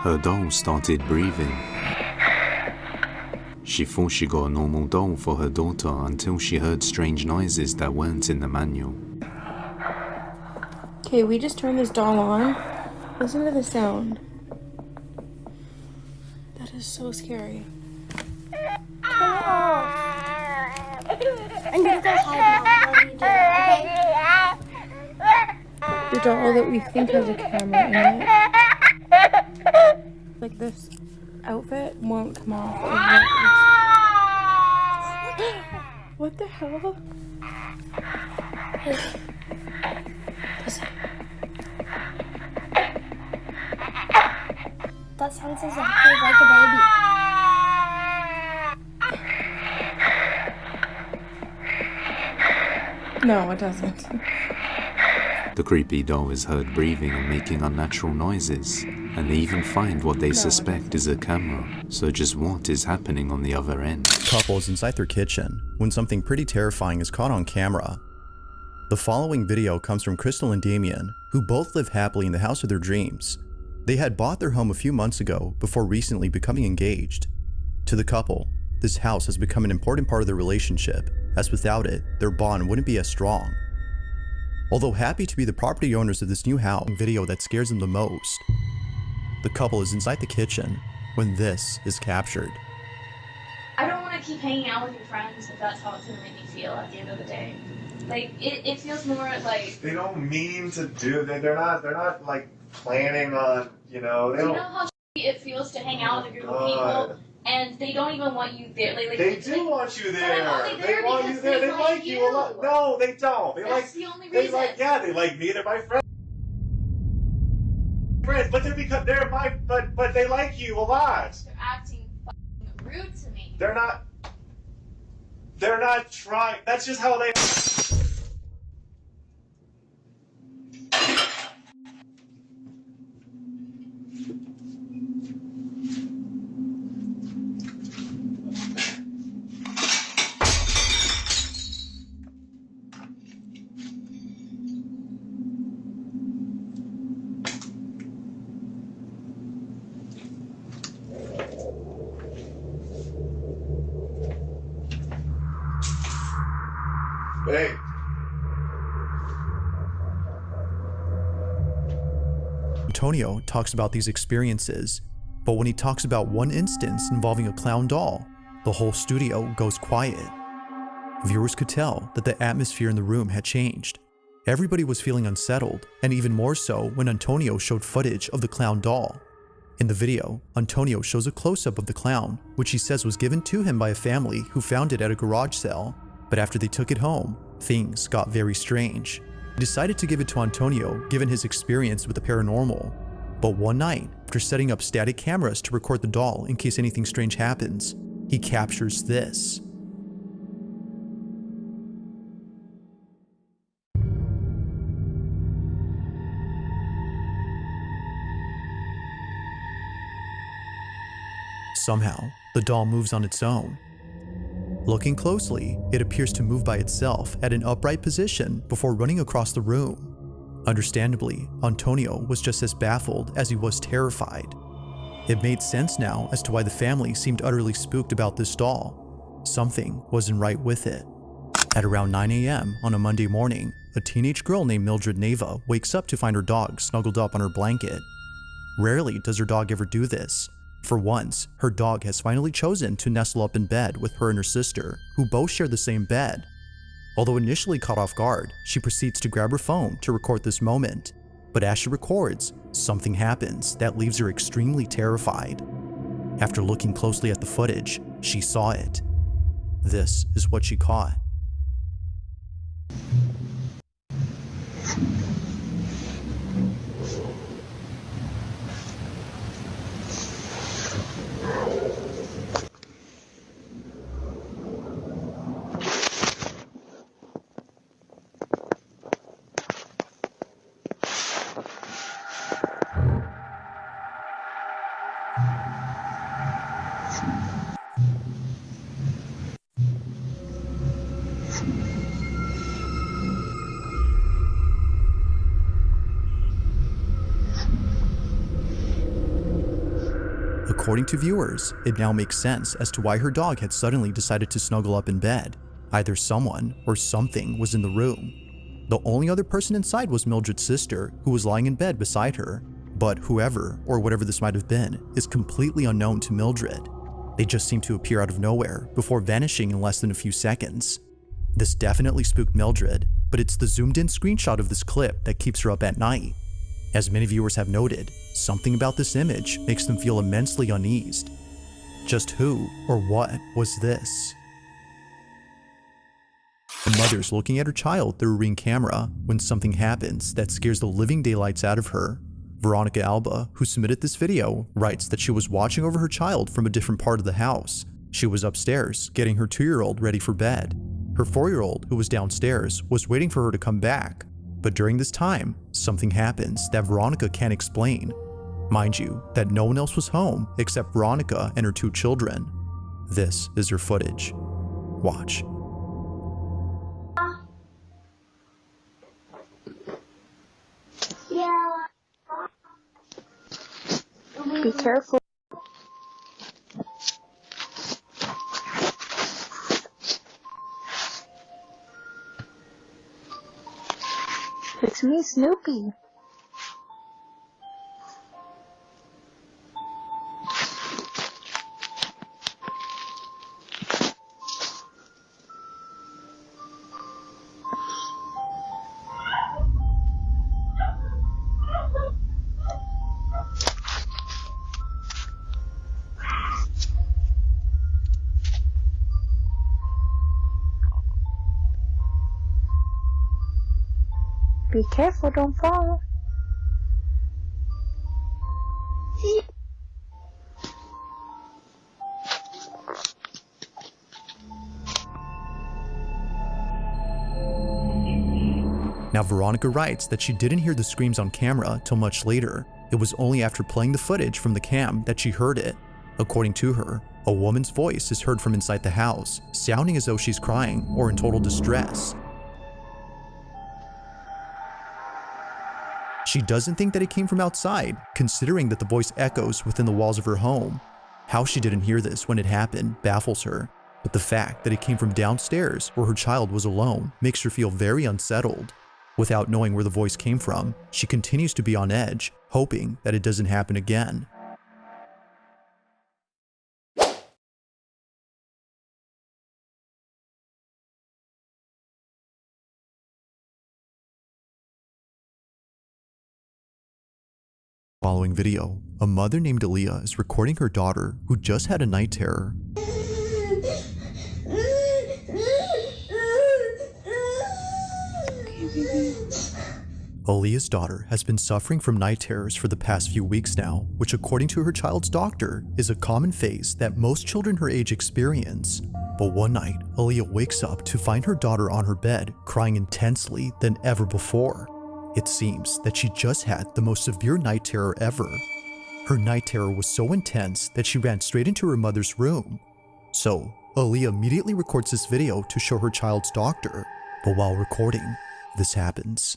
Her doll started breathing. She thought she got a normal doll for her daughter until she heard strange noises that weren't in the manual. Okay, we just turned this doll on. Listen to the sound. That is so scary. I'm gonna go hide now while you do that, okay? The doll that we think has a camera in it. Like this outfit won't come off. What the hell? Listen. That sounds exactly like a baby. No, it doesn't. The creepy doll is heard breathing and making unnatural noises, and they even find what they suspect is a camera. So just what is happening on the other end? Couple is inside their kitchen when something pretty terrifying is caught on camera. The following video comes from Crystal and Damien, who both live happily in the house of their dreams. They had bought their home a few months ago before recently becoming engaged. To the couple, this house has become an important part of their relationship, as without it, their bond wouldn't be as strong. Although happy to be the property owners of this new house, video that scares them the most, the couple is inside the kitchen when this is captured. I don't want to keep hanging out with your friends if that's how it's going to make me feel at the end of the day. Like, it feels more like... They don't mean to do it. They're not like planning on, you know, Do you know how it feels to hang out with a group of people and they don't even want you there? They do want you there. But I'm only there they want you there. They like you a lot. No, they don't. That's the only reason. They like me. They're my friends. But they're because they're my. But they like you a lot. They're acting fucking rude to me. They're not trying. That's just how they. Hey. Antonio talks about these experiences, but when he talks about one instance involving a clown doll, the whole studio goes quiet. Viewers could tell that the atmosphere in the room had changed. Everybody was feeling unsettled, and even more so when Antonio showed footage of the clown doll. In the video, Antonio shows a close-up of the clown, which he says was given to him by a family who found it at a garage sale. But after they took it home, things got very strange. He decided to give it to Antonio given his experience with the paranormal. But one night, after setting up static cameras to record the doll in case anything strange happens, he captures this. Somehow, the doll moves on its own. Looking closely, it appears to move by itself at an upright position before running across the room. Understandably, Antonio was just as baffled as he was terrified. It made sense now as to why the family seemed utterly spooked about this doll. Something wasn't right with it. At around 9 a.m. on a Monday morning, a teenage girl named Mildred Neva wakes up to find her dog snuggled up on her blanket. Rarely does her dog ever do this. For once, her dog has finally chosen to nestle up in bed with her and her sister, who both share the same bed. Although initially caught off guard, she proceeds to grab her phone to record this moment. But as she records, something happens that leaves her extremely terrified. After looking closely at the footage, she saw it. This is what she caught. According to viewers, it now makes sense as to why her dog had suddenly decided to snuggle up in bed. Either someone or something was in the room. The only other person inside was Mildred's sister, who was lying in bed beside her. But whoever, or whatever this might have been, is completely unknown to Mildred. They just seem to appear out of nowhere before vanishing in less than a few seconds. This definitely spooked Mildred, but it's the zoomed-in screenshot of this clip that keeps her up at night. As many viewers have noted, something about this image makes them feel immensely uneased. Just who or what was this? A mother's looking at her child through a Ring camera when something happens that scares the living daylights out of her. Veronica Alba, who submitted this video, writes that she was watching over her child from a different part of the house. She was upstairs, getting her 2-year-old ready for bed. Her 4-year-old, who was downstairs, was waiting for her to come back. But during this time, something happens that Veronica can't explain. Mind you, that no one else was home except Veronica and her 2 children. This is her footage. Watch. Yeah. Be careful. It's me, Snoopy. Be careful, don't fall. Now Veronica writes that she didn't hear the screams on camera till much later. It was only after playing the footage from the cam that she heard it. According to her, a woman's voice is heard from inside the house, sounding as though she's crying or in total distress. She doesn't think that it came from outside, considering that the voice echoes within the walls of her home. How she didn't hear this when it happened baffles her, but the fact that it came from downstairs where her child was alone makes her feel very unsettled. Without knowing where the voice came from, she continues to be on edge, hoping that it doesn't happen again. Following video, a mother named Aaliyah is recording her daughter who just had a night terror. Aaliyah's daughter has been suffering from night terrors for the past few weeks now, which according to her child's doctor is a common phase that most children her age experience. But one night, Aaliyah wakes up to find her daughter on her bed crying intensely than ever before. It seems that she just had the most severe night terror ever. Her night terror was so intense that she ran straight into her mother's room. So, Aaliyah immediately records this video to show her child's doctor. But while recording, this happens.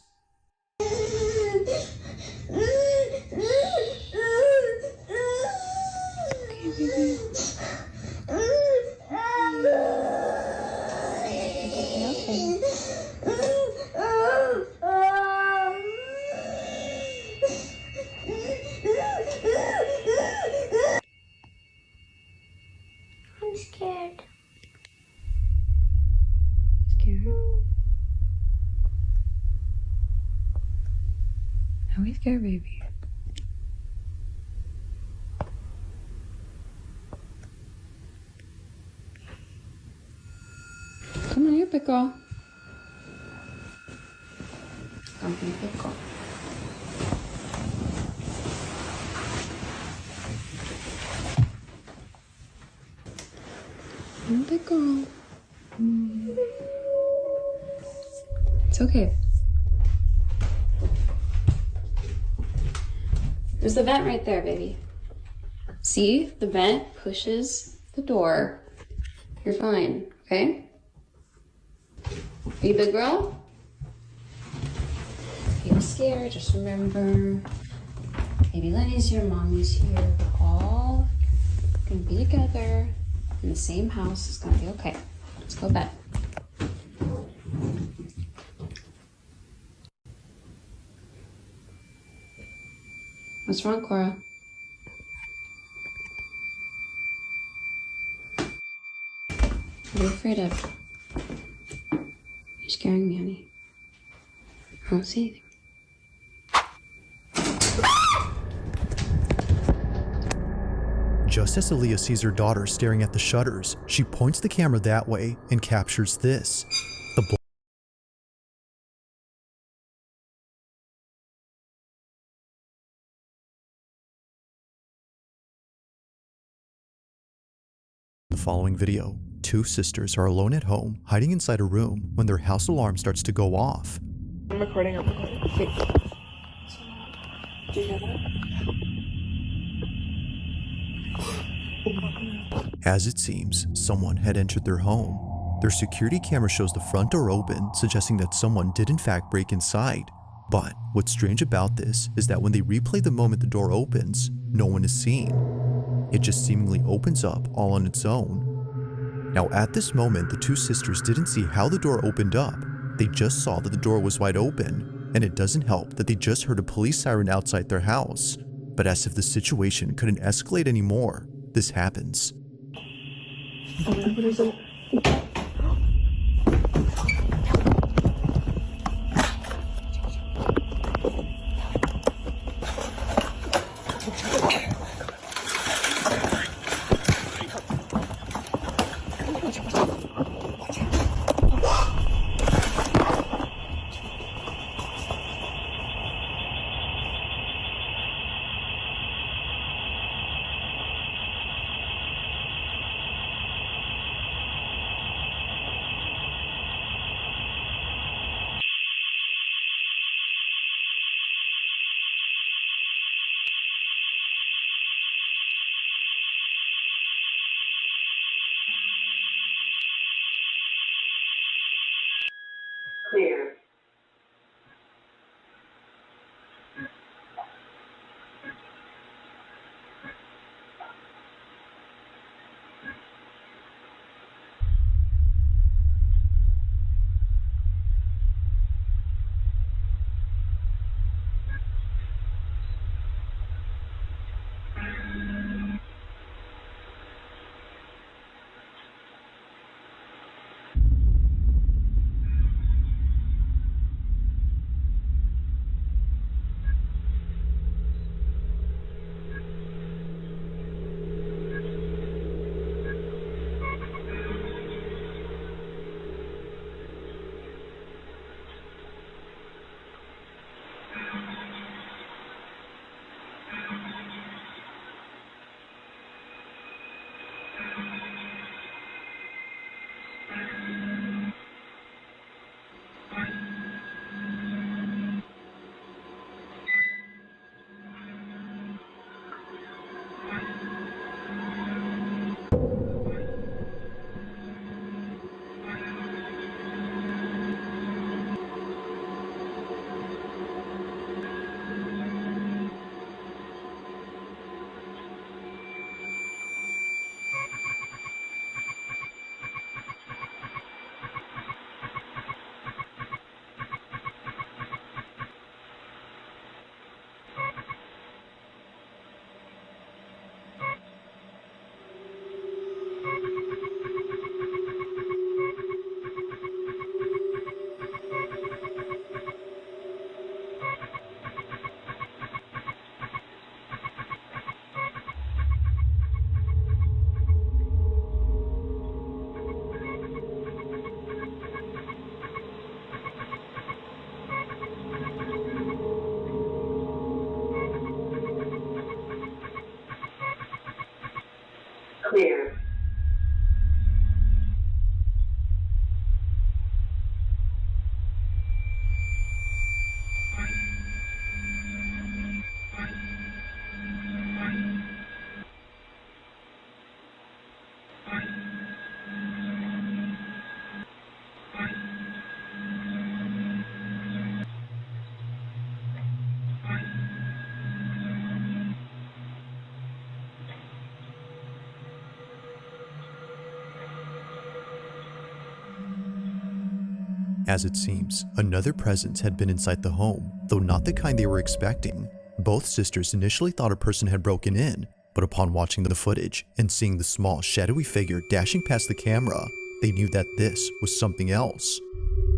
I'm scared. Scared? Are we scared, baby? Come on here, pickle. Come here, pickle. Come pickle. It's okay. There's the vent right there, baby. See? The vent pushes the door. You're fine, okay? Are you a big girl? If you're scared, just remember, baby Lenny's here, mommy's here. We're all We're gonna be together in the same house. It's gonna be okay. Let's go to bed. What's wrong, Cora? What are you afraid of? You're scaring me, honey. I don't see anything. Just as Aaliyah sees her daughter staring at the shutters, she points the camera that way and captures this. The following video, two sisters are alone at home, hiding inside a room when their house alarm starts to go off. I'm recording. Okay. Do you hear that? As it seems, someone had entered their home. Their security camera shows the front door open, suggesting that someone did in fact break inside. But what's strange about this is that when they replay the moment the door opens, no one is seen. It just seemingly opens up all on its own. Now at this moment, the two sisters didn't see how the door opened up. They just saw that the door was wide open, and it doesn't help that they just heard a police siren outside their house. But as if the situation couldn't escalate anymore, this happens. What is it? Clear. Clear. As it seems, another presence had been inside the home, though not the kind they were expecting. Both sisters initially thought a person had broken in, but upon watching the footage and seeing the small, shadowy figure dashing past the camera, they knew that this was something else.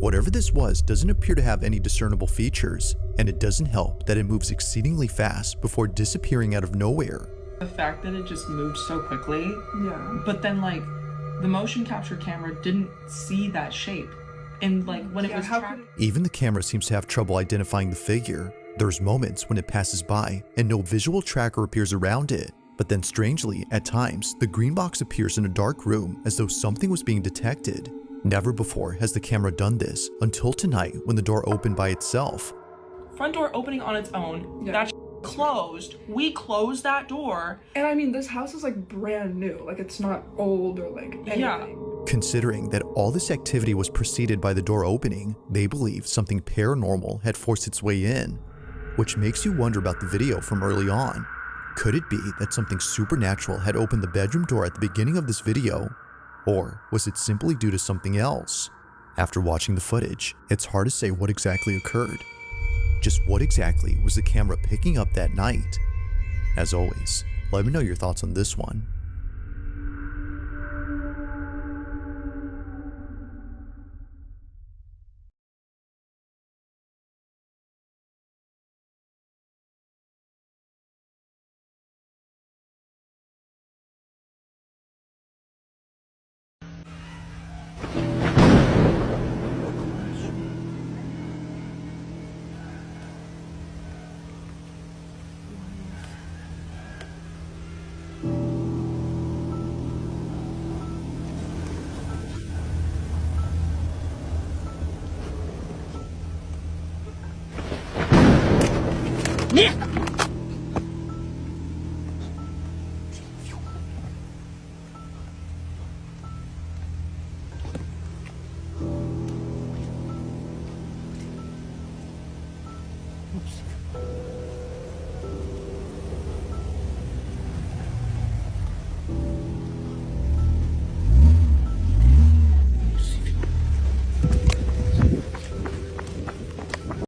Whatever this was doesn't appear to have any discernible features, and it doesn't help that it moves exceedingly fast before disappearing out of nowhere. The fact that it just moved so quickly, Yeah. but then like the motion capture camera didn't see that shape. And like when it was Even the camera seems to have trouble identifying the figure. There's moments when it passes by and no visual tracker appears around it. But then strangely, at times, the green box appears in a dark room as though something was being detected. Never before has the camera done this until tonight when the door opened by itself. front door opening on its own, Yeah. that closed, we closed that door. And I mean, this house is like brand new. Like it's not old or like anything. Yeah. Considering that all this activity was preceded by the door opening, they believe something paranormal had forced its way in, which makes you wonder about the video from early on. Could it be that something supernatural had opened the bedroom door at the beginning of this video? Or was it simply due to something else? After watching the footage, it's hard to say what exactly occurred. Just what exactly was the camera picking up that night? As always, let me know your thoughts on this one. Yeah.